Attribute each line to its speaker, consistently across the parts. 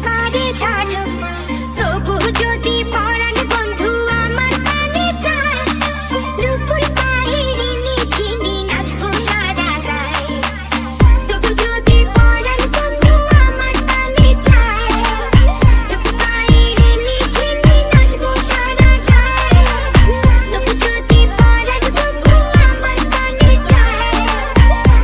Speaker 1: পারে ঝাড়ু তবু যদি পরাণ বন্ধু আমার কানে চায় নুপুর পায়ের নিঝিনি নাচবো সারা গায়ে তবু যদি পরাণ বন্ধু আমার কানে চায় নুপুর পায়ের নিঝিনি নাচবো সারা গায়ে তবু যদি পরাণ বন্ধু আমার কানে চায়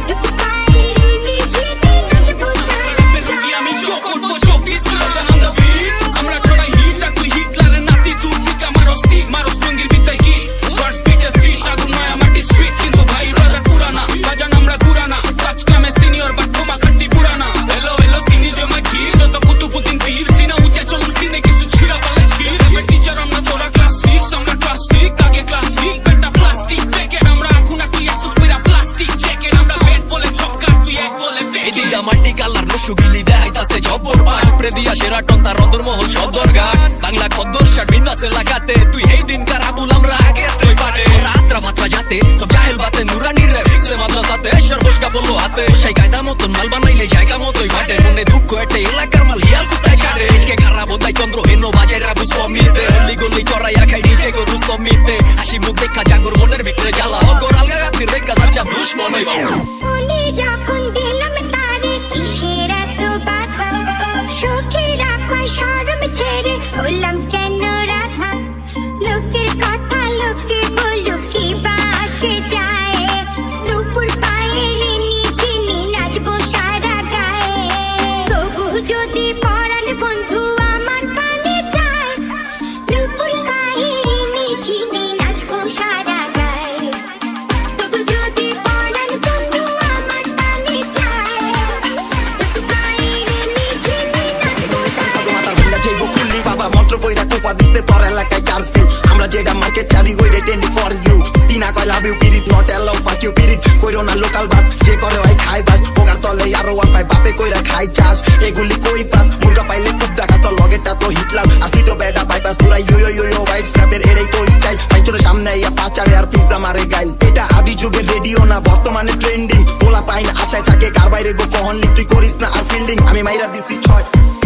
Speaker 1: নুপুর পায়ের নিঝিনি নাচবো সারা গায়ে
Speaker 2: আমি চোখ উঠবো চব্বিশ আমরা বিট আমরা ছড়াই হিট আর তুই হিটলারের নাতি দূর থেকে মারো সিট মারো স্টঙ্গির ভিতরে গিট ফার্স্ট বিটের ফিট আগুন নয়া মাটি স্ট্রিট কিন্তু ভাই ব্রাদার পুরানা বাজান আমরা ঘুরানা কাজ কামে সিনিয়র বা তোমা খাটি পুরানা এলো এলো সিনি জমা ক্ষীর যত কুতুবুদ্দিন পীর সিনা উঁচে চলুন সিনে কিছু ছিড়া পালা ছির এবার টিচার আমরা তোরা ক্লাস 6 আমরা ক্লাসিক আগে ক্লাসিক বেটা প্লাস্টিক প্যাকেট আমরা এখন তুই আসুস পেরা প্লাস্টিক জ্যাকেট আমরা বেড বলে ছক্কা তুই এক বলে
Speaker 3: এদিকে মাটি কালার রসুগিলি দেখাইতাছে জব্বর পাট উপরে দিয়া সেরাটন তার অন্তর্মহল সদর ঘাট বাংলা খদ্দর শার্ট বিন্দাসে লাগাতে তুই এই দিনকার আবুল আমরা আগে তুই পাটে রাত্রা মাত্রা যাতে সব জাহেল বাতে নুরানি রে ভিক্সে মাদ্রাসাতে সর্বস্কা বললো হাতে সেই কায়দা মতন মাল বানাইলে জায়গা মতোই ফাটে মনে দুঃখ একটা এলাকার মাল হিয়াল কুত্তায় ছাড়ে আজকে খারাপ বোধাই চন্দ্র হেন বাজায় রাবু সমিতে হলি গলি করাইয়া খাই নিজে গরু সমিতে হাসি মুখ দেখা জাগর মনের ভিতরে জ্বালা অগর আলগা রাতের রেখা যাচ্ছা দুশ্মন হইবা
Speaker 1: মনে যখন দিলাম তারে কিসের এত বাধা সুখে রাখায় শরম ছেড়ে হলাম কেন রাখা লোকের কথা লোকে বলুক কি বা আসে যায় নুপুর পায়ের নিঝিনি নাচবো সারা গায়ে তবু যদি পরাণ বন্ধু আমার কানে চায় নুপুর পায়ের নিঝিনি নাচবো সারা গায়ে তবু যদি পরাণ বন্ধু আমার কানে চায় নুপুর পায়ের নিঝিনি নাচবো সারা গায়ে
Speaker 4: বাবা মন্ত্র বইরা কোপা দিতে তোর এলাকায় কারফিউ আমরা যেটা মার্কেট চারি হই রেটেন্ডি ফর ইউ টিনা কয় লাভ ইউ পিরিত নট অ্যালাউ ফাক ইউ পিরিত কইরো না লোকাল বাস যে করে হয় খাই বাস পোকার তলে আরো ওয়ান পাই বাপে কইরা খাই চাষ এগুলি কই পাস মুরগা পাইলে খুব দেখাস তোর লগেটা তো হিটলার আর তুই তো বেডা বাইপাস পুরা ইউ ইউ ইউ ভাইব স্যাপের এটাই তো স্টাইল পাইচোর সামনে ইয়া পাচারে আর পিজা মারে গাইল এটা আদি যুগের রেডিও না বর্তমানে ট্রেন্ডিং ওলা পাইন আশায় থাকে কার বাইরে গো কহন লিখ তুই করিস না আর ফিল্ডিং আমি মাইরা দিছি 6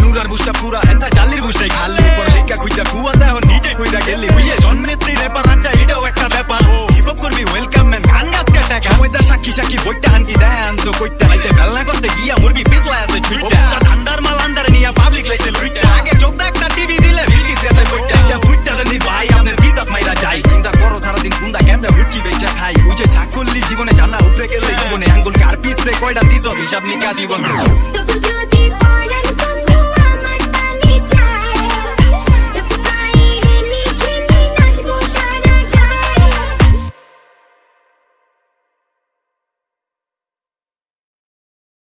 Speaker 3: নুরার বুঝটা পুরা হেন্তা জালির বুঝটাই খালি উপর লেখা খুঁজা কুয়া দেহ নিজে খুঁজা গেলি বুঝে জন্মনেত্রী রেপার আচ্ছা এটাও একটা ব্যাপার হিপ হপ করবি ওয়েলকাম ম্যান গান গাছ কাটা কামইদা সাক্ষী সাক্ষী বইটা আনকি ডান্স কইতা লাইতে বেলনা করতে গিয়া মুরগি পিছলা আছে ছুইটা ঠান্ডার মাল আন্দারে নিয়া পাবলিক লাইছে লুইটা আগে চোখ একটা টিভি দিলে ভিলকি শেষে কইটা এটা বুইটা নি ভাই আপনি বিজাত মাইরা যাই চিন্তা করো সারা দিন কুন্দা কেমনে হুটকি বেচা খাই বুঝে চাকলি জীবনে জানা উপরে গেলে জীবনে আঙ্গুল কার পিছে কয়টা দিছো হিসাব নিকা জীবন